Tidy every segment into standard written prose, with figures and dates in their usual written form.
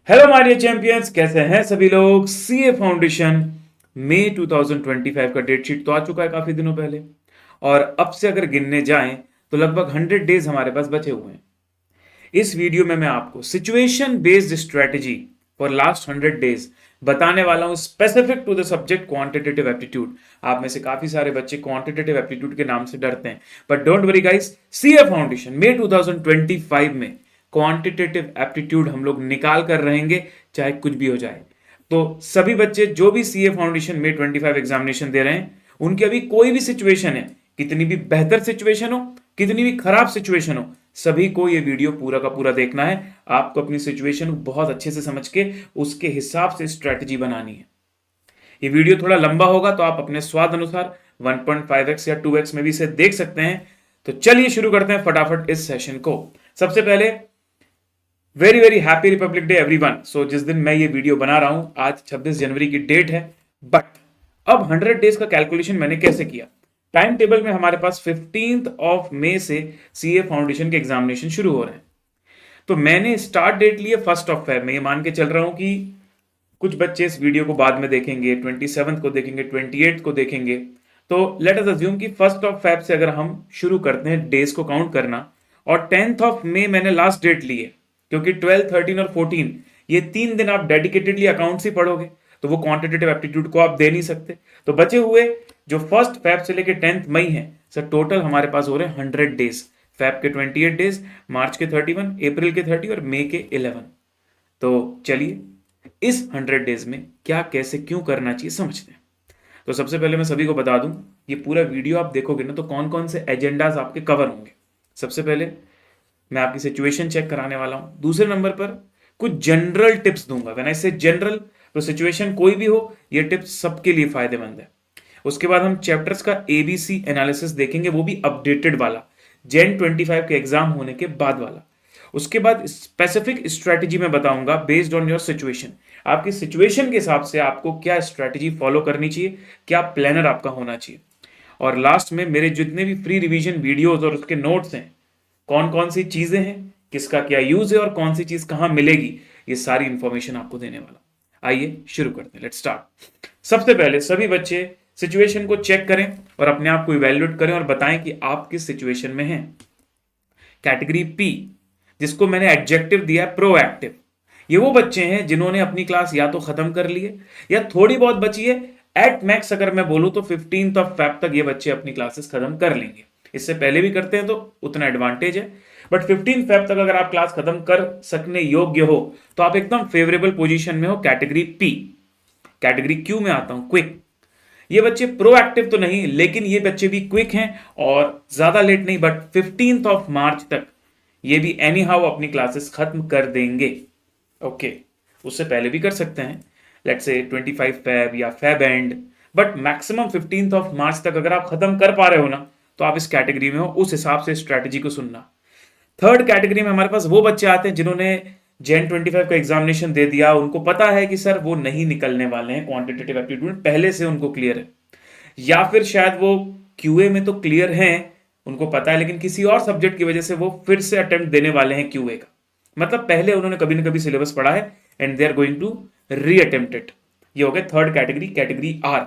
Hello my dear champions, कैसे हैं सभी लोग। सीए फाउंडेशन मई 2025 का डेट शीट तो आ चुका है काफी दिनों पहले, और अब से अगर गिनने जाएं तो लगभग 100 डेज हमारे पास बचे हुए हैं। इस वीडियो में मैं आपको situation based strategy for last 100 days बताने वाला हूं, specific to the subject quantitative aptitude. आप में से काफी सारे बच्चे क्वांटिटेटिव एप्टीट्यूड के नाम से डरते हैं, but don't worry guys, CA foundation May 2025 में क्वांटिटेटिव एप्टीट्यूड हम लोग निकाल कर रहेंगे, चाहे कुछ भी हो जाए। तो सभी बच्चे जो भी सीए फाउंडेशन में 25 एग्जामिनेशन दे रहे हैं, उनकी अभी कोई भी सिचुएशन है, कितनी भी बेहतर सिचुएशन हो, कितनी भी खराब सिचुएशन हो, सभी को ये वीडियो पूरा का पूरा देखना है। आपको अपनी सिचुएशन बहुत अच्छे से समझ के उसके हिसाब से स्ट्रेटजी बनानी है। ये वीडियो थोड़ा लंबा होगा तो आप अपने स्वाद अनुसार 1.5x या 2x में भी इसे देख सकते हैं। तो चलिए शुरू करते हैं फटाफट इस सेशन को। सबसे पहले very very happy Republic Day everyone. So जिस दिन मैं ये वीडियो बना रहा हूं, आज 26 जनवरी की डेट है, बट अब 100 डेज का कैलकुलेशन मैंने कैसे किया। टाइम टेबल में हमारे पास 15 ऑफ मई से सीए फाउंडेशन के एग्जामिनेशन शुरू हो रहे हैं। तो मैंने स्टार्ट डेट लिए 1 ऑफ फेब में। ये मान के चल रहा हूं कि कुछ बच्चे इस वीडियो को बाद में देखेंगे, 27 को देखेंगे, 28 को देखेंगे। तो लेट अस अज्यूम कि 1 ऑफ फेब से अगर हम शुरू करते हैं डेज को काउंट करना, और 10th ऑफ मई मैंने लास्ट डेट ली है, क्योंकि 12, 13 और 14 ये 3 दिन आप डेडिकेटेडली अकाउंट्स ही पढ़ोगे, तो वो क्वांटिटेटिव एप्टीट्यूड को आप दे नहीं सकते। तो बचे हुए जो 1 फेब से लेके 10th मई है, सर टोटल हमारे पास हो रहे हैं 100 डेज। फेब के 28 डेज, मार्च के 31, अप्रैल के 30 और मई के 11। तो चलिए इस 100 डेज में क्या कैसे क्यों करना चाहिए समझते हैं। तो सबसे पहले मैं सभी को बता दूं, ये पूरा वीडियो आप देखोगे ना तो कौन कौन से एजेंडाज आपके कवर होंगे। सबसे पहले मैं आपकी सिचुएशन चेक कराने वाला हूं। दूसरे नंबर पर कुछ जनरल टिप्स दूंगा। व्हेन आई से जनरल, तो सिचुएशन कोई भी हो, ये टिप्स सबके लिए फायदेमंद है। उसके बाद हम चैप्टर्स का एबीसी एनालिसिस देखेंगे, वो भी अपडेटेड वाला, जेन 25 के एग्जाम होने के बाद वाला। उसके बाद स्पेसिफिक स्ट्रेटजी में बताऊंगा बेस्ड ऑन योर सिचुएशन। आपकी सिचुएशन के हिसाब से आपको क्या स्ट्रेटजी फॉलो करनी चाहिए, क्या प्लानर आपका होना चाहिए। और लास्ट में मेरे जितने भी फ्री रिवीजन वीडियोस और उसके नोट्स हैं, कौन कौन सी चीजें हैं, किसका क्या यूज है और कौन सी चीज कहां मिलेगी, ये सारी इंफॉर्मेशन आपको देने वाला। आइए शुरू करते हैं, लेट्स स्टार्ट। सबसे पहले सभी बच्चे सिचुएशन को चेक करें और अपने आप को इवैल्यूएट करें और बताएं कि आप किस सिचुएशन में हैं। कैटेगरी पी, जिसको मैंने एडजेक्टिव दिया है प्रोएक्टिव, ये वो बच्चे हैं जिन्होंने अपनी क्लास या तो खत्म कर ली है या थोड़ी बहुत बची है। एट मैक्स अगर मैं बोलूं तो 15 ऑफ फेब तक ये बच्चे अपनी क्लासेस खत्म कर लेंगे। इससे पहले भी करते हैं तो उतना एडवांटेज है, बट 15 फेब तक अगर आप क्लास खत्म कर सकने योग्य हो तो आप एकदम फेवरेबल पोजीशन में हो। Category P. कैटेगरी क्यू में आता हूं, क्विक। ये बच्चे प्रोएक्टिव तो नहीं, लेकिन ये बच्चे भी क्विक हैं और ज्यादा लेट नहीं, बट 15 ऑफ मार्च तक ये भी एनी हाउ अपनी क्लासेस खत्म कर देंगे। ओके, उससे पहले भी कर सकते हैं, लेट्स से 25 फेब या Feb and, but maximum 15 of March तक अगर आप खत्म कर पा रहे हो ना, तो आप इस कैटेगरी में हो। उस हिसाब से स्ट्रेटजी को सुनना। थर्ड कैटेगरी में हमारे पास वो बच्चे आते हैं जिन्होंने जेन 25 का एग्जामिनेशन दे दिया, उनको पता है कि सर वो नहीं निकलने वाले हैं क्वांटिटेटिव एप्टीट्यूड, पहले से उनको क्लियर है, या फिर शायद वो क्यूए में तो क्लियर हैं, उनको पता है, लेकिन किसी और सब्जेक्ट की वजह से वो फिर से अटेम्प्ट देने वाले हैं क्यूए का। मतलब पहले उन्होंने कभी ना कभी सिलेबस पढ़ा है and they are going to re-attempt it. ये हो गया थर्ड कैटेगरी, कैटेगरी आर।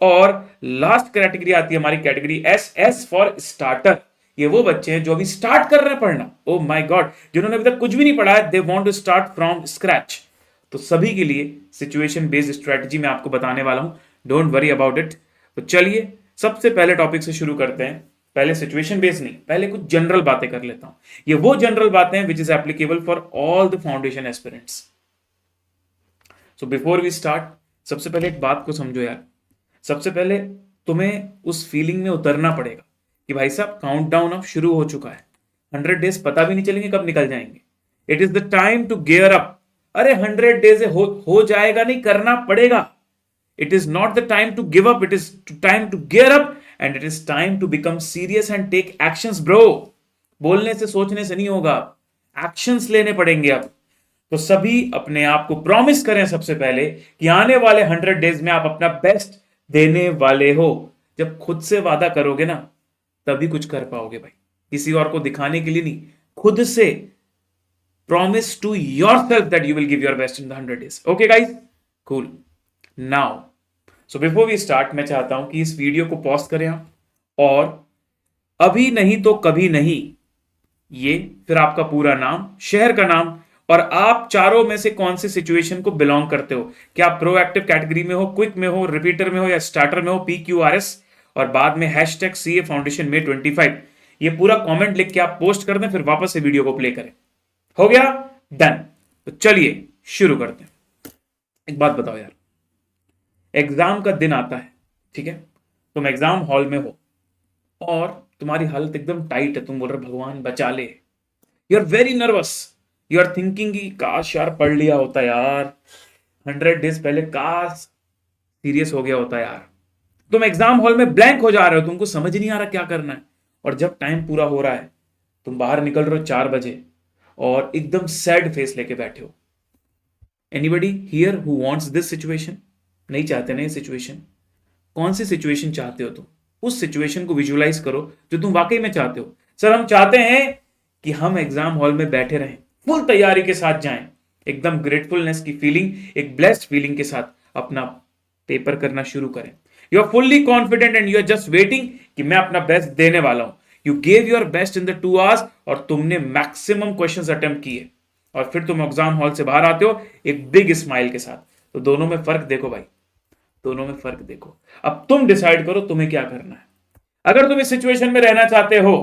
और लास्ट कैटेगरी आती है हमारी category S, S for starter. ये वो बच्चे हैं जो अभी स्टार्ट कर रहे हैं पढ़ना, ओ माय गॉड, जिन्होंने अभी तक कुछ भी नहीं पढ़ा है, they want to start from scratch. तो सभी के लिए सिचुएशन बेस्ड स्ट्रेटजी मैं आपको बताने वाला हूं, डोंट वरी अबाउट इट। तो चलिए सबसे पहले टॉपिक से शुरू करते हैं। पहले सिचुएशन बेस्ड नहीं, पहले कुछ जनरल बातें कर लेता हूं। ये वो जनरल बातें हैं which is applicable for all the foundation aspirants. So before we start, सबसे पहले एक बात को समझो यार। सबसे पहले तुम्हें उस फीलिंग में उतरना पड़ेगा कि भाई साहब काउंटडाउन अब शुरू हो चुका है। 100 डेज पता भी नहीं चलेंगे कब निकल जाएंगे। It is the time to gear up. अरे 100 डेज हो जाएगा नहीं, करना पड़ेगा। It is not the time to give up, it is time to gear up and it is time to become serious and take actions bro. बोलने से सोचने से नहीं होगा, एक्शंस लेने पड़ेंगे अब। तो सभी अपने आप को प्रॉमिस करें सबसे पहले कि आने वाले 100 डेज में आप अपना बेस्ट देने वाले हो। जब खुद से वादा करोगे ना, तभी कुछ कर पाओगे भाई, किसी और को दिखाने के लिए नहीं, खुद से। Promise to yourself that you will give your best in the 100 days. Okay guys? Cool. Now, so before we start, मैं चाहता हूं कि इस वीडियो को पॉज करें आप, और अभी नहीं तो कभी नहीं, ये फिर आपका पूरा नाम, शहर का नाम, और आप चारों में से कौन सी सिचुएशन को बिलोंग करते हो। क्या आप प्रोएक्टिव कैटेगरी में हो, क्विक में हो, रिपीटर में हो, या स्टार्टर में हो, PQRS, और बाद में हैशटैग CA फाउंडेशन में 25, ये पूरा कमेंट लिख के आप पोस्ट कर दें, फिर वापस से वीडियो को प्ले करें। हो गया? डन। तो चलिए शुरू करते हैं। एक बात बताओ यार, एग्जाम का दिन आता है, ठीक है, तुम एग्जाम हॉल में हो और तुम्हारी हालत एकदम टाइट है, तुम बोल रहे भगवान बचा ले, you are very nervous, you are thinking कि काश यार पढ़ लिया होता यार, 100 डेज पहले काश सीरियस हो गया होता यार। तुम एग्जाम हॉल में ब्लैंक हो जा रहे हो, तुमको समझ नहीं आ रहा क्या करना है, और जब टाइम पूरा हो रहा है तुम बाहर निकल रहे हो 4 बजे और एकदम सैड फेस लेके बैठे हो। Anybody here who wants this situation? नहीं चाहते ना ये सिचुएशन। कौन सी सिचुएशन चाहते हो तुम? उस सिचुएशन को विजुअलाइज करो जो तुम वाकई में चाहते हो। सर हम चाहते हैं कि हम एग्जाम हॉल में बैठे रहें, फुल तैयारी के साथ जाएं, एकदम ग्रेटफुलनेस की फीलिंग, एक ब्लेस्ड फीलिंग के साथ अपना पेपर करना शुरू करें। You are fully confident and you are just waiting कि मैं अपना बेस्ट देने वाला हूं। You gave your best in the 2 hours और तुमने मैक्सिमम क्वेश्चंस अटेम्प्ट किए, और फिर तुम एग्जाम हॉल से बाहर आते हो एक बिग स्माइल के साथ। तो दोनों में फर्क देखो भाई, दोनों में फर्क देखो। अब तुम डिसाइड करो तुम्हें क्या करना है। अगर तुम इस सिचुएशन में रहना चाहते हो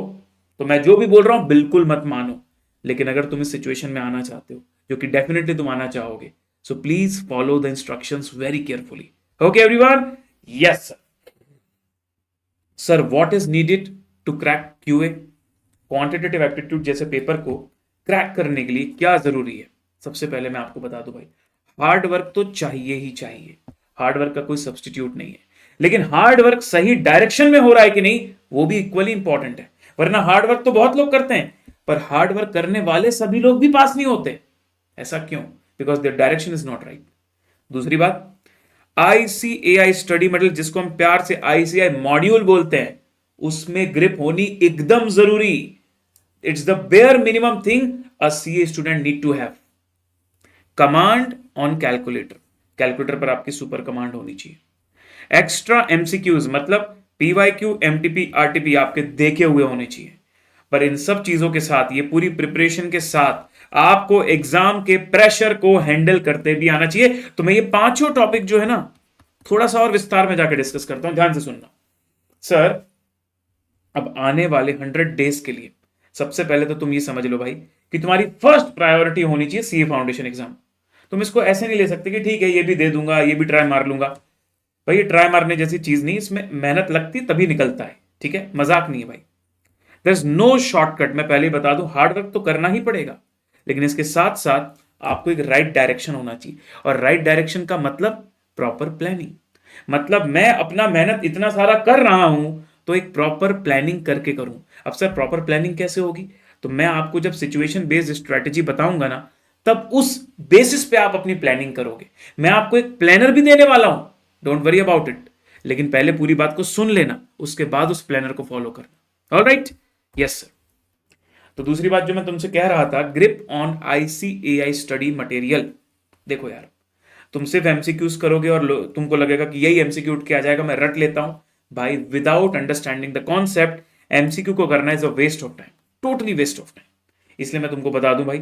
तो मैं जो भी बोल रहा हूं बिल्कुल मत मानो, लेकिन अगर तुम इस सिचुएशन में आना चाहते हो, जो कि डेफिनेटली तुम आना चाहोगे, so please follow the instructions very carefully. Okay everyone? Yes sir. Sir what is needed to crack QA? Quantitative aptitude जैसे पेपर को क्रैक करने के लिए क्या जरूरी है? सबसे पहले मैं आपको बता दूं भाई, हार्ड वर्क तो चाहिए ही चाहिए, हार्ड वर्क का कोई सब्सटीट्यूट नहीं है, लेकिन हार्ड वर्क सही डायरेक्शन में हो रहा है कि नहीं वो भी इक्वली इंपॉर्टेंट है। वरना हार्ड वर्क तो बहुत लोग करते हैं, पर हार्ड वर्क करने वाले सभी लोग भी पास नहीं होते। ऐसा क्यों? Because their direction is not right. दूसरी बात, ICAI स्टडी मटेरियल, जिसको हम प्यार से ICAI मॉड्यूल बोलते हैं, उसमें ग्रिप होनी एकदम जरूरी। It's the bare minimum thing a CA student need to have. Command on calculator, calculator पर आपकी सुपर कमांड होनी चाहिए। एक्स्ट्रा MCQs मतलब PYQ, MTP, RTP आपके देखे हुए होने चाहिए। पर इन सब चीजों के साथ, ये पूरी प्रिपरेशन के साथ, आपको एग्जाम के प्रेशर को हैंडल करते भी आना चाहिए। तो मैं ये 5 टॉपिक जो है ना, थोड़ा सा और विस्तार में जाकर डिस्कस करता हूं, ध्यान से सुनना। सर अब आने वाले 100 डेज के लिए सबसे पहले तो तुम ये समझ लो भाई कि तुम्हारी फर्स्ट प्रायोरिटी होनी चाहिए CA फाउंडेशन एग्जाम। तुम इसको ऐसे नहीं ले सकते कि ठीक है ये भी दे दूंगा, ये भी ट्राई मार लूंगा। भाई ये ट्राई मारने जैसी चीज नहीं, इसमें मेहनत लगती तभी निकलता है, ठीक है, मजाक नहीं है भाई। There is no shortcut. मैं पहले ही बता दूं, हार्ड वर्क तो करना ही पड़ेगा, लेकिन इसके साथ साथ आपको एक राइट डायरेक्शन होना चाहिए। और राइट डायरेक्शन का मतलब प्रॉपर प्लानिंग। मतलब मैं अपना मेहनत इतना सारा कर रहा हूं तो एक प्रॉपर प्लानिंग करके करूं। अब सर प्रॉपर प्लानिंग कैसे होगी? तो मैं आपको जब सिचुएशन बेस्ड स्ट्रेटेजी बताऊंगा ना, तब उस बेसिस पे आप अपनी प्लानिंग करोगे। मैं आपको एक प्लानर भी देने वाला हूं, डोंट वरी अबाउट इट, लेकिन पहले पूरी बात को सुन लेना, उसके बाद उस प्लानर को फॉलो करना। ऑलराइट? Yes sir. तो दूसरी बात जो मैं तुमसे कह रहा था, grip on ICAI study material. देखो यार, तुम सिर्फ MCQs करोगे और तुमको लगेगा कि यही MCQ उठ के आ जाएगा, मैं रट लेता हूं। भाई without understanding the concept MCQ को करना is a waste of time, totally waste of time. इसलिए मैं तुमको बता दूं भाई,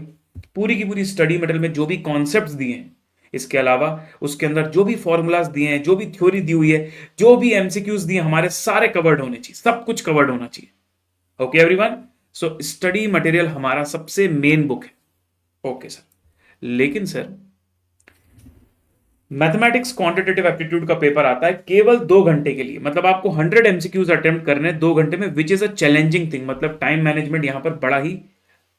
पूरी की पूरी स्टडी मटेरियल में जो भी कॉन्सेप्ट्स दिए हैं, इसके अलावा उसके अंदर जो भी फॉर्मूलाज दिए हैं, जो भी थ्योरी दी हुई है, जो भी MCQs दिए, हमारे सारे कवर्ड होने चाहिए, सब कुछ कवर्ड होना चाहिए। Okay everyone? So study material हमारा सबसे मेन बुक है। ओके सर, लेकिन सर मैथमेटिक्स क्वांटिटेटिव एप्टीट्यूड का पेपर आता है केवल 2 घंटे के लिए, मतलब आपको 100 MCQs अटेम्प्ट करने 2 घंटे में, which is a challenging thing. मतलब टाइम मैनेजमेंट यहां पर बड़ा ही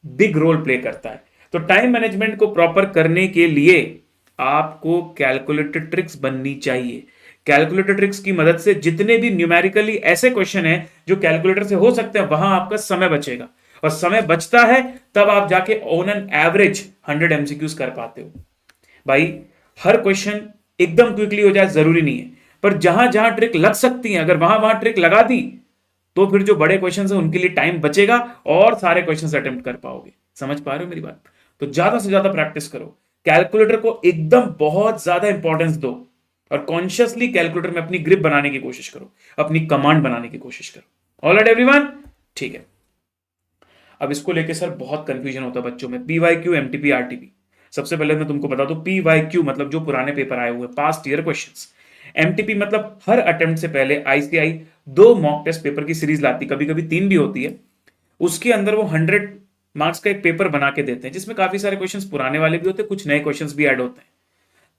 बिग रोल प्ले करता है। तो टाइम मैनेजमेंट को प्रॉपर करने के लिए आपको कैलकुलेटर ट्रिक्स बननी चाहिए। कैलकुलेटर ट्रिक्स की मदद से जितने भी न्यूमेरिकली ऐसे क्वेश्चन हैं जो कैलकुलेटर से हो सकते हैं, वहां आपका समय बचेगा, और समय बचता है तब आप जाके ऑन एन एवरेज 100 MCQs कर पाते हो। भाई हर क्वेश्चन एकदम क्विकली हो जाए जरूरी नहीं है, पर जहां जहां ट्रिक लग सकती है, अगर वहां वहां ट्रिक लगा दी तो फिर जो बड़े क्वेश्चन है उनके लिए टाइम बचेगा और सारे क्वेश्चन अटेम्प्ट कर पाओगे। समझ पा रहे हो मेरी बात? तो ज्यादा से ज्यादा प्रैक्टिस करो, कैलकुलेटर को एकदम बहुत ज्यादा इंपॉर्टेंस दो और कॉन्शियसली कैलकुलेटर में अपनी ग्रिप बनाने की कोशिश करो, अपनी कमांड बनाने की कोशिश करो। ऑलराइट एवरीवन, ठीक है। अब इसको लेके सर बहुत कंफ्यूजन होता है बच्चों में, पीवाईक्यू, एमटीपी, आरटीपी। सबसे पहले मैं तुमको बता दूं, पीवाईक्यू मतलब जो पुराने पेपर आए हुए, पास्ट ईयर क्वेश्चंस। एमटीपी मतलब हर अटेम्प्ट से पहले आईसीआई 2 मॉक टेस्ट पेपर की सीरीज लाती, कभी कभी 3 भी होती है। उसके अंदर वो 100 मार्क्स का एक पेपर बना के देते हैं, जिसमें काफी सारे क्वेश्चंस पुराने वाले भी होते हैं, कुछ नए क्वेश्चंस भी ऐड होते हैं।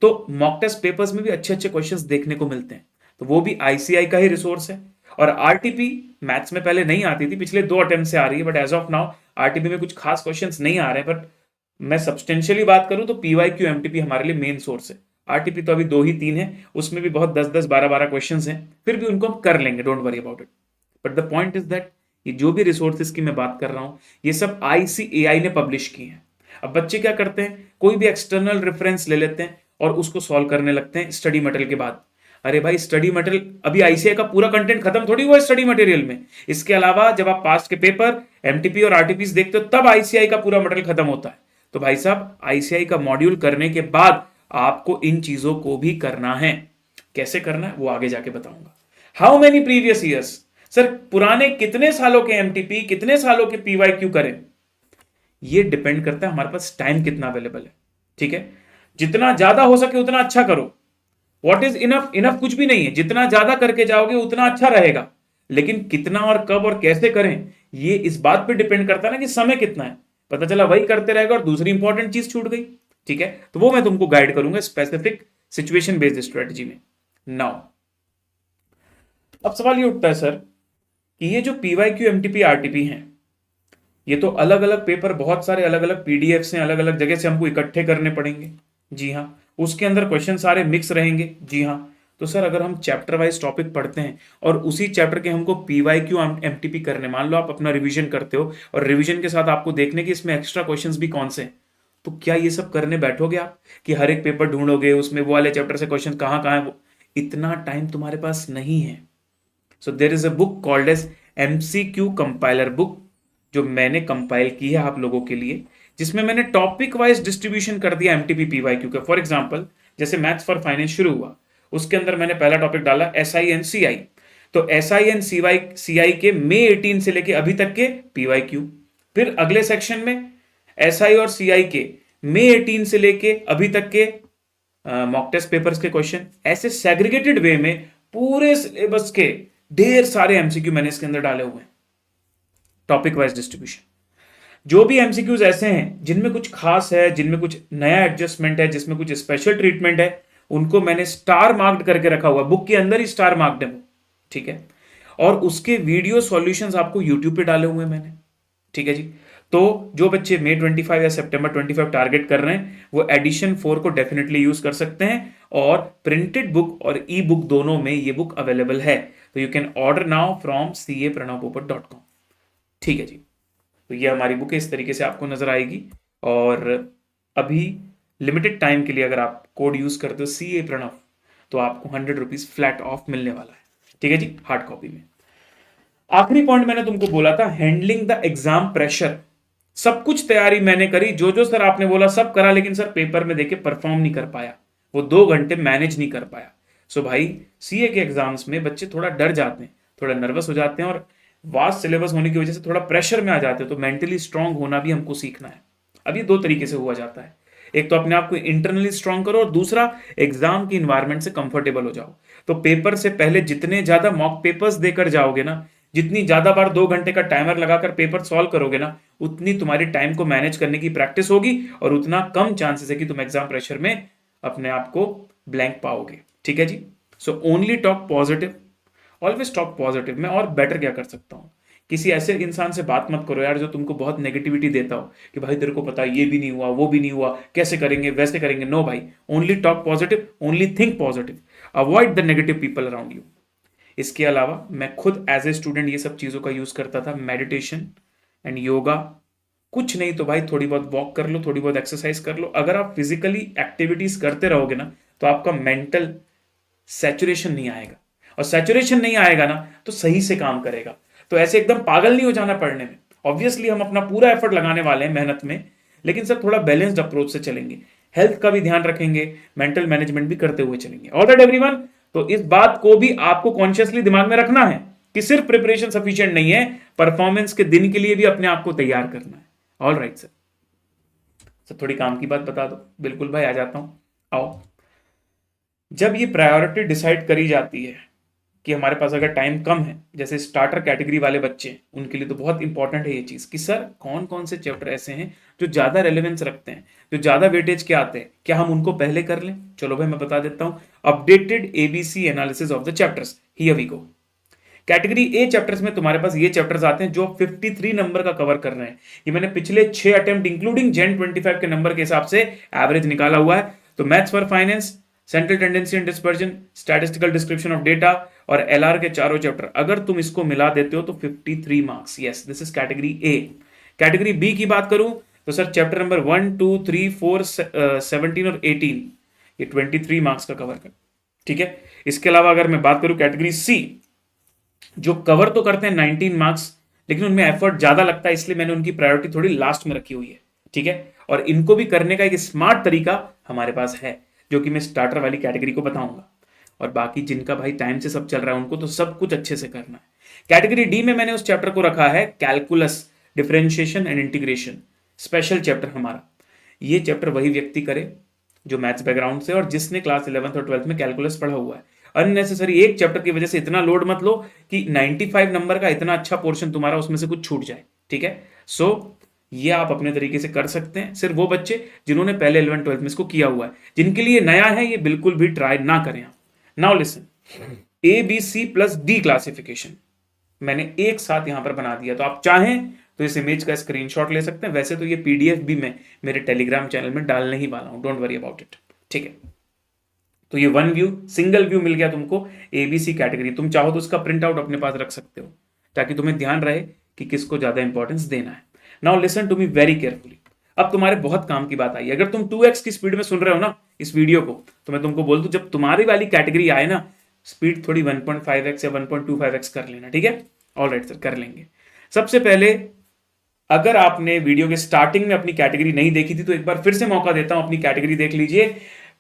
तो मॉक टेस्ट पेपर्स में भी अच्छे अच्छे क्वेश्चंस देखने को मिलते हैं, तो वो भी आईसीआई का ही रिसोर्स है। और आरटीपी मैथ्स में पहले नहीं आती थी, पिछले 2 अटेम्प्ट से आ रही है, but as of now RTP में कुछ खास क्वेश्चंस नहीं आ रहे हैं। बट मैं सब्सटेंशियली बात करूं तो पीवाईक्यू, एमटीपी हमारे लिए मेन सोर्स है। आरटीपी तो अभी 2 ही 3 है, उसमें भी बहुत 10-10, 12-12 क्वेश्चंस हैं, फिर भी उनको हम कर लेंगे, don't worry about it. But the point is that ये जो भी रिसोर्सेज की मैं बात कर रहा हूं, ये सब आईसीएआई ने पब्लिश किए हैं। अब बच्चे क्या करते हैं, कोई भी एक्सटर्नल रेफरेंस ले लेते हैं और उसको सॉल्व करने लगते हैं स्टडी मटेरियल के बाद। अरे भाई, स्टडी मटेरियल अभी आईसीआई का पूरा कंटेंट खत्म थोड़ी हुआ है स्टडी मटेरियल में। इसके अलावा जब आप पास्ट के पेपर, एमटीपी और आरटीपी देखते हो, तब आईसीआई का पूरा मटेरियल खत्म होता है। तो भाई साहब, आईसीआई का मॉड्यूल करने के बाद आपको इन चीजों को भी करना है। कैसे करना है वो आगे जाके बताऊंगा। How many previous years, sir पुराने कितने सालों के एमटीपी, कितने सालों के पीवाईक्यू करें, ये डिपेंड करता है हमारे पास टाइम कितना अवेलेबल है। ठीक है, जितना ज्यादा हो सके उतना अच्छा करो। व्हाट इज इनफ, इनफ कुछ भी नहीं है, जितना ज्यादा करके जाओगे उतना अच्छा रहेगा। लेकिन कितना और कब और कैसे करें, ये इस बात पे डिपेंड करता है ना कि समय कितना है। पता चला वही करते रहेगा और दूसरी इंपॉर्टेंट चीज छूट गई। ठीक है, तो वो मैं तुमको गाइड करूंगा स्पेसिफिक सिचुएशन बेस्ड स्ट्रेटजी में। नाउ अब सवाल ये उठता है सर कि ये जो पीवाईक्यू, एमटीपी, आरटीपी हैं, ये तो अलग अलग पेपर, बहुत सारे अलग अलग पीडीएफ्स हैं, अलग अलग जगह से हमको इकट्ठे करने पड़ेंगे। जी हाँ, उसके अंदर क्वेश्चन सारे मिक्स रहेंगे। जी हाँ, तो सर अगर हम चैप्टर वाइज टॉपिक पढ़ते हैं और उसी चैप्टर के हमको पीवाईक्यू, एमटीपी करने, मान लो आप अपना रिवीजन करते हो और रिवीजन के साथ आपको देखने की इसमें एक्स्ट्रा क्वेश्चंस भी कौन से हैं, तो क्या ये सब करने बैठोगे आप कि हर एक पेपर ढूंढोगे उसमें वो वाले चैप्टर से क्वेश्चन कहाँ कहाँ है? वो इतना टाइम तुम्हारे पास नहीं है। So there is a book called as MCQ compiler book, जो मैंने कंपाइल की है आप लोगों के लिए, जिसमें मैंने टॉपिक वाइज डिस्ट्रीब्यूशन कर दिया एमटीपी पीवाईक्यू का। फॉर एग्जांपल, जैसे मैथ्स फॉर फाइनेंस शुरू हुआ, उसके अंदर मैंने पहला टॉपिक डाला एसआई एंड सीआई। तो एसआई एंड सीआई के मई 18 से लेके अभी तक के पीवाईक्यू। फिर अगले सेक्शन में एसआई और सीआई के मई 18 से लेके अभी तक के मॉक टेस्ट पेपर्स के क्वेश्चन। ऐसे सेग्रीगेटेड वे में पूरे सिलेबस के ढेर सारे एमसीक्यू मैंने इसके अंदर डाले हुए हैं, टॉपिक वाइज डिस्ट्रीब्यूशन। जो भी एमसीक्यूज ऐसे हैं जिनमें कुछ खास है, जिनमें कुछ नया एडजस्टमेंट है, जिसमें कुछ स्पेशल ट्रीटमेंट है, उनको मैंने स्टार मार्क्ड करके रखा हुआ, बुक के अंदर ही स्टार मार्क्ड है वो। ठीक है, और उसके वीडियो सॉल्यूशंस आपको यूट्यूब पे डाले हुए मैंने। ठीक है जी, तो जो बच्चे मई 25 या सितंबर 25 टारगेट कर रहे हैं, वो एडिशन 4 को डेफिनेटली यूज कर सकते हैं। और प्रिंटेड बुक और ई बुक दोनों में ये बुक अवेलेबल है, तो you can order now from capranav.com। ठीक है जी, तो ये हमारी बुक है, इस तरीके से आपको नजर आएगी। और अभी लिमिटेड टाइम के लिए अगर आप कोड यूज करते हो CA प्रणव, तो आपको 100 रुपीज फ्लैट ऑफ मिलने वाला है। ठीक है जी, हार्ड कॉपी में। आखिरी पॉइंट मैंने तुमको बोला था, हैंडलिंग द एग्जाम प्रेशर। सब कुछ तैयारी मैंने करी, जो जो सर आपने बोला सब करा, लेकिन सर पेपर में देके परफॉर्म नहीं कर पाया, वो 2 घंटे मैनेज नहीं कर पाया। सो भाई, सीए के एग्जाम्स में बच्चे थोड़ा डर जाते हैं, थोड़ा नर्वस हो जाते हैं, और वास्ट सिलेबस होने की वजह से थोड़ा प्रेशर में आ जाते हैं। तो मेंटली स्ट्रांग होना भी हमको सीखना है। अब ये 2 तरीके से हुआ जाता है, एक तो अपने आप को इंटरनली स्ट्रांग करो, और दूसरा एग्जाम की इन्वायरमेंट से कंफर्टेबल हो जाओ। तो पेपर से पहले जितने ज्यादा मॉक पेपर्स देकर जाओगे ना, जितनी ज्यादा बार 2 घंटे का टाइमर लगाकर पेपर सॉल्व करोगे ना, उतनी तुम्हारी टाइम को मैनेज करने की प्रैक्टिस होगी, और उतना कम चांसेस है कि तुम एग्जाम प्रेशर में अपने आप को ब्लैंक पाओगे। ठीक है जी, so only talk positive, always talk positive. मैं और बेटर क्या कर सकता हूं, किसी ऐसे इंसान से बात मत करो यार जो तुमको बहुत नेगेटिविटी देता हो कि भाई तेरे को पता है ये भी नहीं हुआ, वो भी नहीं हुआ, कैसे करेंगे, वैसे करेंगे। नो भाई, only talk positive, only think positive, avoid the negative people around you. इसके अलावा मैं खुद एज ए स्टूडेंट ये सब चीज़ों का यूज़ करता था, मेडिटेशन एंड योगा। कुछ नहीं तो भाई थोड़ी बहुत वॉक कर लो, थोड़ी बहुत एक्सरसाइज कर लो। अगर आप फिजिकली एक्टिविटीज करते रहोगे ना, तो आपका मेंटल सैचुरेशन नहीं आएगा, और सैचुरेशन नहीं आएगा ना तो सही से काम करेगा। तो ऐसे एकदम पागल नहीं हो जाना पढ़ने में। ऑब्वियसली हम अपना पूरा एफर्ट लगाने वाले हैं मेहनत में, लेकिन सर थोड़ा बैलेंस्ड अप्रोच से चलेंगे, हेल्थ का भी ध्यान रखेंगे, मेंटल मैनेजमेंट भी करते हुए चलेंगे। ऑलराइट एवरीवन, तो इस बात को भी आपको कॉन्शियसली दिमाग में रखना है कि सिर्फ प्रिपरेशन सफिशिएंट नहीं है, परफॉर्मेंस के दिन के लिए भी अपने आप को तैयार करना है। ऑलराइट सर, थोड़ी काम की बात बता दो। बिल्कुल भाई, आ जाता हूं, आओ। जब ये प्रायोरिटी डिसाइड करी जाती है कि हमारे पास अगर टाइम कम है, जैसे स्टार्टर कैटेगरी वाले बच्चे, उनके लिए तो बहुत इंपॉर्टेंट है ये चीज कि सर कौन कौन से चैप्टर ऐसे हैं जो ज्यादा रेलेवेंस रखते हैं, जो ज्यादा वेटेज के आते हैं, क्या हम उनको पहले कर लें? चलो भाई मैं बता देता हूं, updated ABC analysis of the chapters, here we go. Category A chapters में तुम्हारे पास ये चैप्टर्स आते हैं जो 53 नंबर का कवर कर रहे हैं। ये मैंने पिछले 6 अटेम्प्ट इंक्लूडिंग जेन 25 के नंबर के हिसाब से एवरेज निकाला हुआ है। तो maths for finance, central tendency and dispersion, statistical description of data और एलआर के चारों चैप्टर, अगर तुम इसको मिला देते हो तो 53 marks. Yes, this is category A. Category B की बात करूं तो सर चैप्टर नंबर 1, 2, 3, 4, 17 और 18, ये 23 मार्क्स का कवर कर, ठीक है। इसके अलावा अगर मैं बात करूं कैटेगरी सी, जो कवर तो करते हैं 19 मार्क्स, लेकिन उनमें एफर्ट ज्यादा लगता है, इसलिए मैंने उनकी प्रायोरिटी थोड़ी लास्ट में रखी हुई है, ठीक है। और इनको भी करने का एक स्मार्ट तरीका हमारे पास है, जो कि मैं स्टार्टर वाली कैटेगरी को बताऊंगा। और बाकी जिनका भाई टाइम से सब चल रहा है उनको तो सब कुछ अच्छे से करना है। कैटेगरी डी में मैंने उस चैप्टर को रखा है calculus, differentiation and integration, special chapter हमारा। ये चैप्टर वही व्यक्ति करे जो मैथ्स बैकग्राउंड से और जिसने क्लास 11th और 12th में कैलकुलस पढ़ा हुआ है। अननेसेसरी एक चैप्टर की वजह से इतना लोड मत लो कि 95 नंबर का इतना अच्छा पोर्शन तुम्हारा उसमें से कुछ छूट जाए, ठीक है। सो ये आप अपने तरीके से कर सकते हैं। सिर्फ वो बच्चे जिन्होंने पहले 11th 12th में इसको किया हुआ है, जिनके लिए नया है ये बिल्कुल भी ट्राई ना करें आप। Now listen, A B C plus D classification मैंने एक साथ यहां पर बना दिया, तो आप चाहें तो इस इमेज का स्क्रीनशॉट ले सकते हैं। वैसे तो ये पीडीएफ भी मैं मेरे टेलीग्राम चैनल में डालने ही वाला हूं, डोंट वरी अबाउट इट, ठीक है। तो ये वन व्यू, सिंगल व्यू मिल गया तुमको एबीसी कैटेगरी। तुम चाहो तो उसका प्रिंट आउट अपने पास रख सकते हो ताकि तुम्हें ध्यान रहे कि किसको ज्यादा इंपॉर्टेंस देना है। Now listen to me very carefully. अब तुम्हारे बहुत काम की बात आई। अगर तुम 2x की स्पीड में सुन रहे हो ना इस वीडियो को, तो मैं तुमको बोल दूं जब तुम्हारी वाली कैटेगरी आए ना, स्पीड थोड़ी 1.5x या 1.25x कर लेना, ठीक है। ऑलराइट सर, कर लेंगे। सबसे पहले अगर आपने वीडियो के स्टार्टिंग में अपनी कैटेगरी नहीं देखी थी तो एक बार फिर से मौका देता हूं, अपनी कैटेगरी देख लीजिए।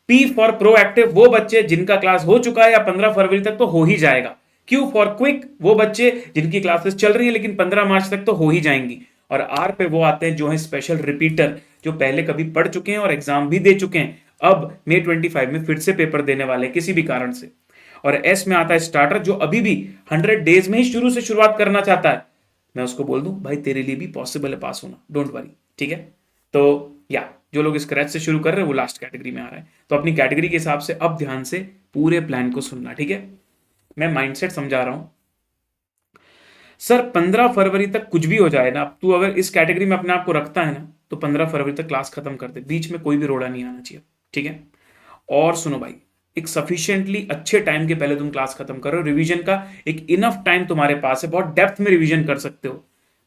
पी फॉर प्रोएक्टिव, वो बच्चे जिनका क्लास हो चुका है या 15 फरवरी तक तो हो ही जाएगा। क्यू फॉर क्विक, वो बच्चे जिनकी क्लासेस चल रही है लेकिन 15 मार्च तक तो हो ही जाएंगी। और आर पे वो आते हैं जो है स्पेशल रिपीटर, जो पहले कभी पढ़ चुके हैं और एग्जाम भी दे चुके हैं, अब May 25 में फिर से पेपर देने वाले किसी भी कारण से। और एस में आता है स्टार्टर, जो अभी भी 100 डेज में ही शुरू से शुरुआत करना चाहता है। मैं उसको बोल दूं भाई तेरे लिए भी पॉसिबल है पास होना, डोंट वरी, ठीक है। तो या जो लोग स्क्रैच से शुरू कर रहे हैं वो लास्ट कैटेगरी में आ रहा है। तो अपनी कैटेगरी के हिसाब से अब ध्यान से पूरे प्लान को सुनना, ठीक है। मैं माइंडसेट समझा रहा हूं। सर 15 फरवरी तक कुछ भी हो जाए ना, तू अगर इस कैटेगरी में अपने आप को रखता है ना तो 15 फरवरी तक क्लास खत्म कर दे, बीच में कोई भी रोड़ा नहीं आना चाहिए, ठीक है। और सुनो भाई, एक सफिशिएंटली अच्छे टाइम के पहले तुम क्लास खत्म करो। रिवीजन का एक इनफ टाइम तुम्हारे पास है, बहुत डेप्थ में रिवीजन कर सकते हो।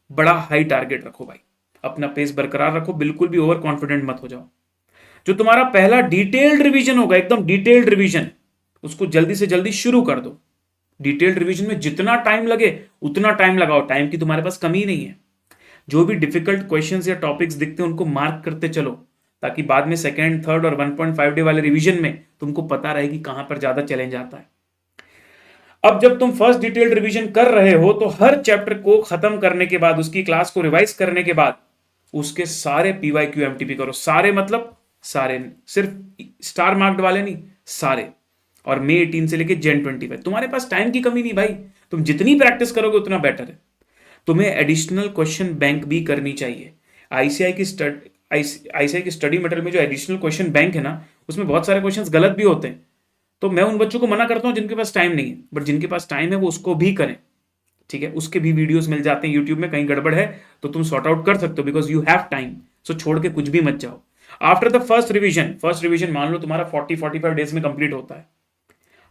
बड़ा हाई टारगेट रखो भाई, अपना पेस बरकरार रखो, बिल्कुल भी ओवर कॉन्फिडेंट मत हो जाओ। जो तुम्हारा पहला डिटेल्ड रिवीजन होगा, एकदम डिटेल्ड रिवीजन, उसको जल्दी से जल्दी शुरू कर दो। डिटेल्ड रिवीजन में जितना टाइम लगे उतना टाइम लगाओ, टाइम की तुम्हारे पास कमी नहीं है। जो भी डिफिकल्ट क्वेश्चंस या टॉपिक्स दिखते हैं उनको मार्क करते चलो, ताकि बाद में सेकेंड, थर्ड और 1.5 डे वाले रिवीजन में तुमको पता रहे कि कहां पर ज्यादा चैलेंज आता है। अब जब तुम फर्स्ट डिटेल्ड रिवीजन कर रहे हो तो हर चैप्टर को खत्म करने के बाद, उसकी क्लास को रिवाइज करने के बाद, उसके सारे पीवाईक्यू एमटीपी करो। सारे मतलब सारे, सिर्फ स्टार मार्क्ड वाले नहीं, सारे। और May 18 से लेके Jan 25, तुम्हारे पास टाइम की कमी नहीं भाई, तुम जितनी प्रैक्टिस करोगे उतना बेटर है। तुम्हें एडिशनल क्वेश्चन बैंक भी करनी चाहिए। आईसीआई की स्टडी मटेरियल में जो एडिशनल क्वेश्चन बैंक है ना, उसमें बहुत सारे क्वेश्चंस गलत भी होते हैं। तो मैं उन बच्चों को मना करता हूं जिनके पास टाइम नहीं है, बट जिनके पास टाइम है वो उसको भी करें, ठीक है। उसके भी वीडियोस मिल जाते हैं यूट्यूब में, कहीं गड़बड़ है तो तुम सॉर्ट आउट कर सकते हो, बिकॉज यू हैव टाइम। सो छोड़ के कुछ भी मत जाओ। आफ्टर द फर्स्ट रिवीजन मान लो तुम्हारा 40-45 डेज में कंप्लीट होता है।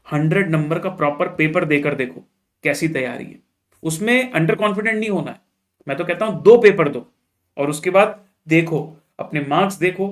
100 नंबर का प्रॉपर पेपर देकर देखो कैसी तैयारी है। उसमें अंडर कॉन्फिडेंट नहीं होना है। मैं तो कहता हूं 2 पेपर दो और उसके बाद देखो, अपने मार्क्स देखो,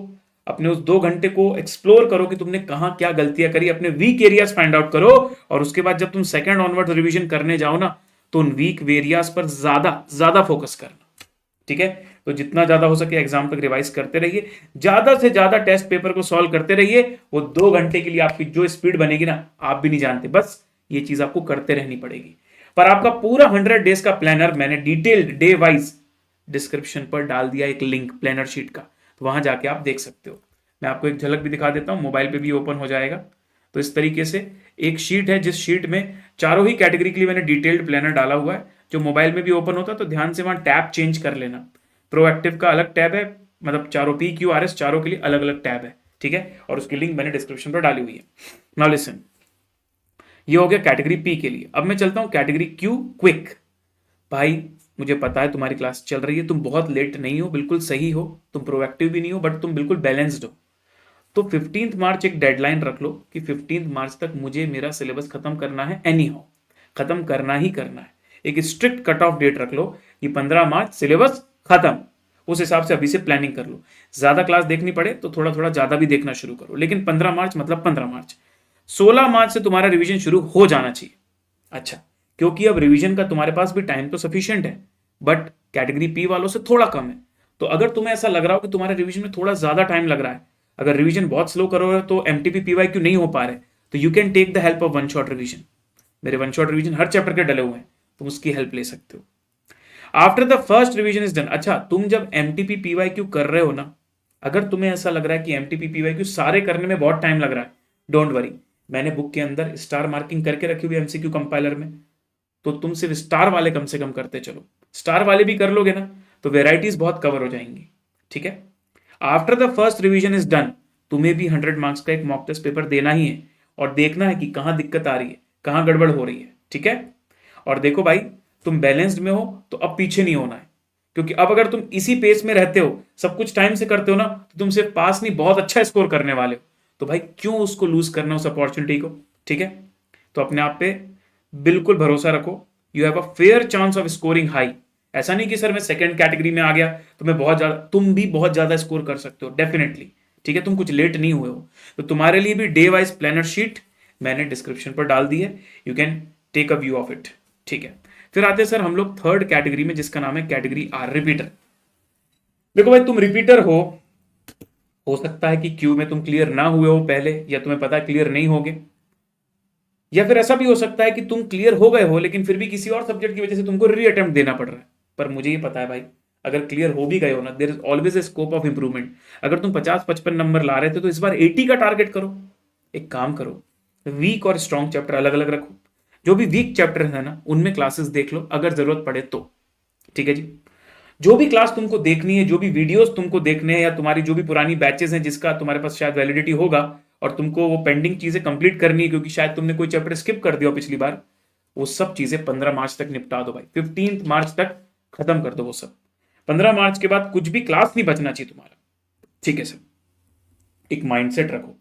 अपने उस 2 घंटे को एक्सप्लोर करो कि तुमने कहां क्या गलतियां करी, अपने वीक एरियाज फाइंड आउट करो। और उसके बाद जब तुम सेकंड ऑनवर्ड रिवीजन करने जाओ ना, तो उन वीक एरियाज पर ज्यादा फोकस करना, ठीक है। तो जितना ज्यादा हो सके एग्जाम तक रिवाइज करते रहिए, ज्यादा से ज्यादा टेस्ट पेपर को सॉल्व करते रहिए। वो 2 घंटे के लिए आपकी जो स्पीड बनेगी ना, आप भी नहीं जानते, बस ये चीज आपको करते रहनी पड़ेगी। पर आपका पूरा 100 डेज का प्लानर मैंने डिटेल्ड डे वाइज डिस्क्रिप्शन पर डाल दिया, एक लिंक प्लानर शीट का, तो वहां जाके आप देख सकते हो। मैं आपको एक झलक भी दिखा देता हूं, मोबाइल पे भी ओपन हो जाएगा। तो इस तरीके से एक शीट है, जिस शीट में चारों ही कैटेगरी के लिए मैंने डिटेल्ड प्लानर डाला हुआ है। जो मोबाइल में भी ओपन होता है तो ध्यान से वहां टैब चेंज कर लेना। प्रोएक्टिव का अलग टैब है, मतलब चारों PQRS चारों के लिए अलग अलग टैब है, ठीक है। और उसकी लिंक मैंने डिस्क्रिप्शन पर डाली हुई है। नाउ लिसन, ये हो गया कैटेगरी P के लिए। अब मैं चलता हूं कैटेगरी Q, क्विक। भाई मुझे पता है तुम्हारी क्लास चल रही है, तुम बहुत लेट नहीं हो, बिल्कुल सही हो, तुम प्रोएक्टिव भी नहीं हो, बट तुम बिल्कुल बैलेंस्ड हो। तो 15 मार्च एक डेडलाइन रख लो कि 15 मार्च तक मुझे मेरा सिलेबस खत्म करना है, एनी हाउ खत्म करना ही करना है। एक स्ट्रिक्ट कट ऑफ डेट रख लो कि 15 मार्च सिलेबस खत्म। उस हिसाब से अभी से प्लानिंग कर लो। ज्यादा क्लास देखनी पड़े तो थोड़ा थोड़ा ज्यादा भी देखना शुरू करो, लेकिन 15 मार्च मतलब 15 मार्च। 16 मार्च से तुम्हारा रिवीजन शुरू हो जाना चाहिए। अच्छा, क्योंकि अब रिवीजन का तुम्हारे पास भी टाइम तो सफिशिएंट है, बट कैटेगरी P वालों से थोड़ा कम है। तो अगर तुम्हें ऐसा लग रहा हो कि तुम्हारे रिवीजन में थोड़ा ज्यादा टाइम लग रहा है, अगर रिवीजन बहुत स्लो करो रहे हो तो MTP PYQ नहीं हो पा रहे, तो you can take the help of one shot revision. मेरे वन शॉट रिवीजन हर चैप्टर के डले हुए हैं, तुम उसकी हेल्प ले सकते हो। After the first revision is done. अच्छा, तुम जब MTP PYQ कर रहे हो ना, अगर तुम्हें ऐसा लग रहा है कि MTP PYQ सारे करने में बहुत टाइम लग रहा है, डोंट वरी, मैंने बुक के अंदर स्टार मार्किंग करके रखी हुई MCQ कंपाइलर में। तो तुम सिर्फ स्टार वाले कम से कम करते चलो। स्टार वाले भी कर लोगे ना तो वेराइटीज बहुत कवर हो जाएंगी, ठीक है। After the first revision is done, तुम्हें भी 100 मार्क्स का एक मॉक टेस्ट पेपर देना ही है और देखना है कि कहां दिक्कत आ रही है, कहां गड़बड़ हो रही है, ठीक है। और देखो भाई, तुम बैलेंस्ड में हो तो अब पीछे नहीं होना है, क्योंकि अब अगर तुम इसी पेस में रहते हो, सब कुछ टाइम से करते हो ना, तो तुम सिर्फ पास नहीं बहुत अच्छा स्कोर करने वाले हो। तो भाई क्यों उसको लूज करना, उस अपॉर्चुनिटी को, ठीक है। तो अपने आप पे बिल्कुल भरोसा रखो। You have a fair chance of scoring high. ऐसा नहीं कि सर मैं सेकंड कैटेगरी में आ गया तो मैं बहुत ज्यादा, तुम भी बहुत ज्यादा स्कोर कर सकते हो डेफिनेटली, ठीक है। तुम कुछ लेट नहीं हुए हो। तो तुम्हारे लिए भी डे वाइज प्लानर शीट मैंने डिस्क्रिप्शन पर डाल दी है, you can take a view of it, ठीक है। फिर आते हैं सर हम लोग थर्ड कैटेगरी में, जिसका नाम है कैटेगरी R, रिपीटर। देखो भाई, तुम रिपीटर हो सकता है कि क्यू में तुम क्लियर ना हुए हो पहले, या तुम्हें पता है क्लियर नहीं होगे, या फिर ऐसा भी हो सकता है कि तुम क्लियर हो गए हो लेकिन फिर भी किसी और सब्जेक्ट की वजह से तुमको री अटेम्प्ट देना पड़ रहा है। पर मुझे ये पता है भाई, अगर क्लियर हो भी गए हो ना, there is always a scope of improvement. अगर तुम 50-55 नंबर ला रहे थे तो इस बार 80 का टारगेट करो। एक काम करो, वीक और स्ट्रॉन्ग चैप्टर अलग अलग रखो। जो भी वीक चैप्टर है ना, उनमें क्लासेस देख लो अगर जरूरत पड़े तो, ठीक है जी। जो भी क्लास तुमको देखनी है, जो भी वीडियोस तुमको देखने हैं, या तुम्हारी जो भी पुरानी बैचेस हैं जिसका तुम्हारे पास शायद वैलिडिटी होगा, और तुमको वो पेंडिंग चीजें कंप्लीट करनी है क्योंकि शायद तुमने कोई चैप्टर स्किप कर दिया हो पिछली बार, वो सब चीजें 15 मार्च तक निपटा दो भाई। 15 मार्च तक खत्म कर दो वो सब। 15 मार्च के बाद कुछ भी क्लास नहीं बचना चाहिए तुम्हारा, ठीक है सर। एक माइंडसेट रखो।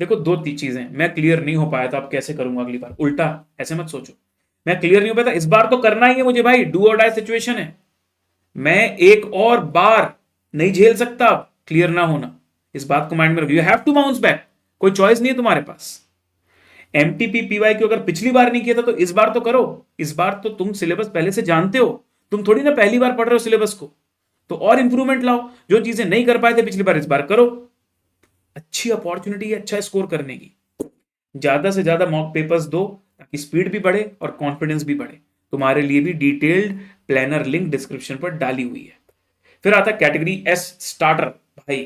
देखो, दो तीन चीजें, मैं क्लियर नहीं हो पाया था, अब कैसे करूंगा अगली बार, उल्टा ऐसे मत सोचो। मैं क्लियर नहीं हो पाया था, इस बार तो करना ही है मुझे भाई, डू और डाई सिचुएशन है। मैं एक और बार नहीं झेल सकता क्लियर ना होना। इस बात को माइंड में रखो, you have to bounce back, कोई चॉइस नहीं है तुम्हारे पास। MTP PYQ अगर पिछली बार नहीं किया था तो इस बार तो करो। इस बार तो तुम सिलेबस पहले से जानते हो, तुम थोड़ी ना पहली बार पढ़ रहे हो सिलेबस को। तो और इंप्रूवमेंट लाओ, जो चीजें नहीं कर पाए थे पिछली बार इस बार करो। अच्छी अपॉर्चुनिटी है अच्छा स्कोर करने की। ज्यादा से ज्यादा मॉक पेपर्स दो ताकि स्पीड भी बढ़े और कॉन्फिडेंस भी बढ़े। तुम्हारे लिए भी डिटेल्ड प्लानर लिंक डिस्क्रिप्शन पर डाली हुई है। फिर आता है कैटेगरी S, स्टार्टर। भाई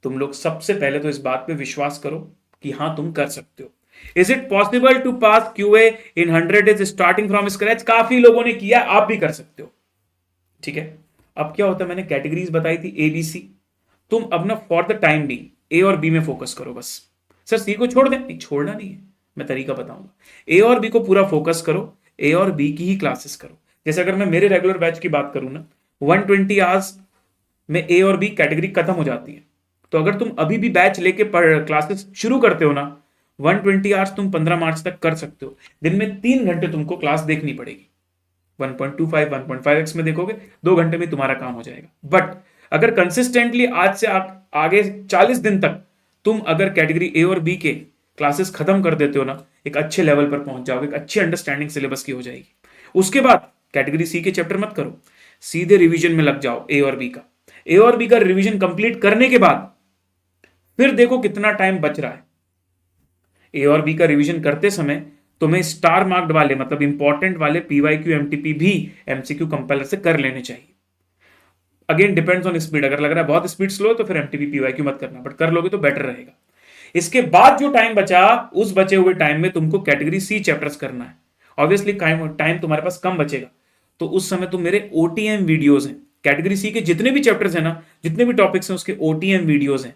तुम लोग सबसे पहले तो इस बात पे विश्वास करो कि हाँ तुम कर सकते हो। Is it possible to pass QA in 100 days starting from scratch? काफी लोगों ने किया, आप भी कर सकते हो, ठीक है। अब क्या होता है, मैंने कैटेगरीज बताई थी ABC। तुम अब ना for the time be A और B में फोकस करो बस। सर C को छोड़ दें? नहीं, छोड़ना नहीं है, मैं तरीका बताऊंगा। A और B को पूरा फोकस करो, A और B की ही क्लासेस करो। जैसे अगर मैं मेरे रेगुलर बैच की बात करूं ना, 120 आवर्स में A और B कैटेगरी खत्म हो जाती है। तो अगर तुम अभी भी बैच लेके क्लासेस शुरू करते हो ना, 120 आवर्स तुम 15 मार्च तक कर सकते हो। दिन में 3 घंटे तुमको क्लास देखनी पड़ेगी। 1.25 1.5x में देखोगे, 2 घंटे में तुम्हारा काम हो जाएगा। बट अगर कंसिस्टेंटली आज से आगे 40 दिन तक तुम अगर कैटेगरी A और B के क्लासेस खत्म कर देते हो ना, एक अच्छे लेवल पर पहुंच जाओगे, एक अच्छी अंडरस्टैंडिंग सिलेबस की हो जाएगी। उसके बाद कैटेगरी C के चैप्टर मत करो, सीधे रिवीजन में लग जाओ ए और बी का। ए और बी का रिवीजन कंप्लीट करने के बाद फिर देखो कितना टाइम बच रहा है। ए और बी का रिवीजन करते समय तुम्हें स्टार मार्क्ड वाले मतलब इंपॉर्टेंट वाले पीवाईक्यू एमटीपी भी एमसीक्यू कंपाइलर से कर लेने चाहिए। अगेन डिपेंड्स ऑन स्पीड, अगर लग रहा है बहुत स्पीड स्लो है तो फिर एमटीपी पीवाईक्यू मत करना, बट कर लोगे तो बेटर रहेगा। इसके बाद जो टाइम बचा, उस बचे हुए टाइम में तुमको कैटेगरी सी चैप्टर्स करना है। ऑब्वियसली टाइम तुम्हारे पास कम बचेगा, तो उस समय तुम मेरे ओटीएम वीडियोस हैं कैटेगरी सी के जितने भी चैप्टर्स हैं ना, जितने भी टॉपिक्स हैं उसके ओटीएम वीडियोस हैं,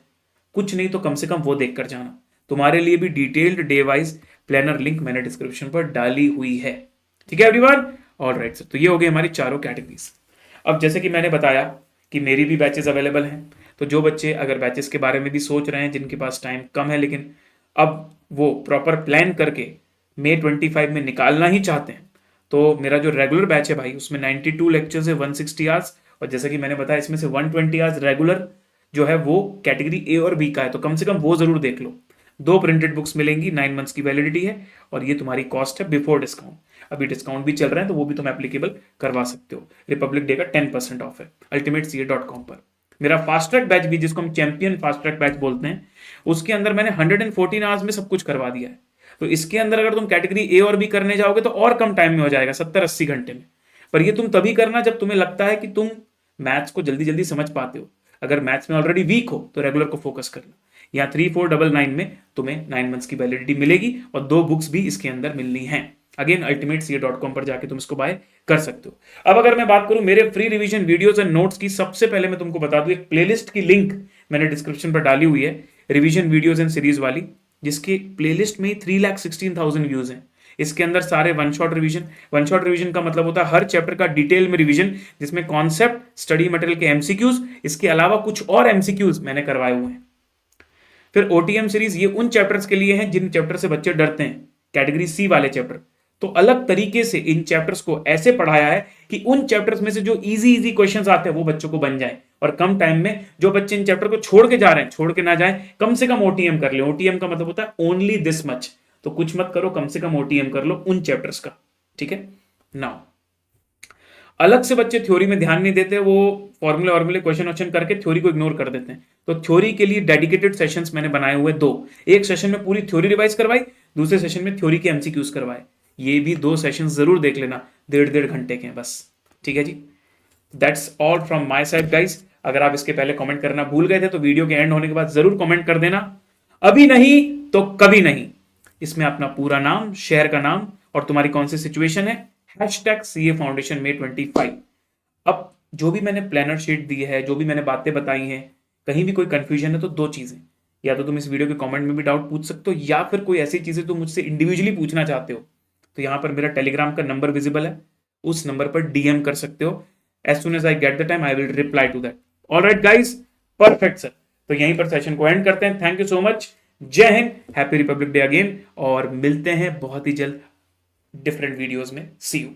कुछ नहीं तो कम से कम वो देख कर जाना। तुम्हारे लिए भी detailed day wise planner link मैंने डिस्क्रिप्शन पर डाली हुई है। ठीक है एवरीवन, ऑलराइट सर। तो ये हो गई हमारी चारों कैटेगरीज। अब जैसे कि मैंने बताया कि मेरी भी बैचेस अवेलेबल हैं, तो जो बच्चे अगर बैचेस के बारे में भी सोच रहे हैं, जिनके पास टाइम कम है लेकिन अब वो प्रॉपर प्लान करके मई 25 में निकालना ही चाहते हैं, तो मेरा जो रेगुलर बैच है भाई उसमें 92 लेक्चर्स है 160 आवर्स, और जैसा कि मैंने बताया इसमें से 120 आवर्स रेगुलर जो है वो कैटेगरी ए और बी का है, तो कम से कम वो जरूर देख लो। 2 प्रिंटेड बुक्स मिलेंगी, 9 मंथ्स की वैलिडिटी है, और ये तुम्हारी कॉस्ट है बिफोर डिस्काउंट। अभी डिस्काउंट भी चल रहा है तो वो भी तुम एप्लीकेबल करवा सकते हो। रिपब्लिक डे का 10% ऑफ है ultimateca.com पर। मेरा फास्ट ट्रैक बैच भी, जिसको हम चैंपियन फास्ट ट्रैक बैच बोलते हैं, उसके अंदर मैंने 114 आवर्स में सब कुछ करवा दिया है। तो इसके अंदर अगर तुम कैटेगरी ए और बी करने जाओगे तो और कम टाइम में हो जाएगा, 70-80 घंटे में। पर ये तुम तभी करना जब तुम्हें लगता है कि तुम मैथ्स को जल्दी जल्दी समझ पाते हो। अगर मैथ्स में ऑलरेडी वीक हो तो रेगुलर को फोकस करना। यहाँ 3499 में तुम्हें 9 मंथ्स की वैलिडिटी मिलेगी और 2 बुक्स भी इसके अंदर मिलनी है। अगेन ultimateca.com पर जाके तुम इसको बाय कर सकते हो। अब अगर मैं बात करूं मेरे free revision videos and notes की, सबसे पहले मैं तुमको बता दूं एक प्लेलिस्ट की लिंक मैंने डिस्क्रिप्शन पर डाली हुई है, रिवीजन वीडियोस एंड सीरीज वाली, जिसकी प्लेलिस्ट में 3,16,000 व्यूज हैं। इसके अंदर सारे वन शॉट रिवीजन का मतलब होता है हर चैप्टर का डिटेल में रिवीजन, जिसमें कॉन्सेप्ट, स्टडी मटेरियल के एमसीक्यूज, इसके अलावा कुछ और एमसीक्यूज मैंने करवाए हुए हैं। फिर ओटीएम सीरीज, ये उन चैप्टर्स के लिए हैं जिन चैप्टर से बच्चे डरते हैं, कैटेगरी सी वाले चैप्टर, तो अलग तरीके से इन चैप्टर्स को ऐसे पढ़ाया है कि उन चैप्टर्स में से जो इजी क्वेश्चंस आते हैं वो बच्चों को बन जाए, और कम टाइम में जो बच्चे इन चैप्टर को छोड़ के जा रहे हैं, छोड़ के ना जाए, कम से कम ओटीएम कर ले। ओटीएम का मतलब होता है ओनली दिस मच, तो कुछ मत करो, कम से कम ओटीएम कर लो उन चैप्टर्स का। ठीक है। नाउ अलग से बच्चे थ्योरी में ध्यान नहीं देते, वो फॉर्मूले क्वेश्चन करके थ्योरी को इग्नोर कर देते हैं। तो थ्योरी के लिए डेडिकेटेड सेशंस मैंने बनाए हुए 2, एक सेशन में पूरी थ्योरी रिवाइज करवाई, दूसरे सेशन में थ्योरी के एमसीक्यूज करवाए। ये भी 2 सेशन जरूर देख लेना, 1.5 घंटे के हैं बस। ठीक है जी, that's all from my side guys. अगर आप इसके पहले कमेंट करना भूल गए थे तो वीडियो के एंड होने के बाद जरूर कमेंट कर देना, अभी नहीं तो कभी नहीं। इसमें अपना पूरा नाम, शहर का नाम और तुम्हारी कौन सी सिचुएशन है, #CA फाउंडेशन May 25। अब जो भी मैंने प्लानर शीट दी है, जो भी मैंने बातें बताई हैं, कहीं भी कोई कंफ्यूजन है तो 2 चीजें, या तो तुम इस वीडियो के कमेंट में भी डाउट पूछ सकते हो, या फिर कोई ऐसी चीजें तुम मुझसे इंडिविजुअली पूछना चाहते हो तो यहां पर मेरा टेलीग्राम का नंबर विजिबल है, उस नंबर पर डीएम कर सकते हो। As soon as I get the time I will reply to that. Alright guys, perfect sir. तो यहीं पर सेशन को एंड करते हैं। थैंक यू सो मच, जय Hind, happy Republic day again, और मिलते हैं बहुत ही जल्द डिफरेंट वीडियोस में। सी यू।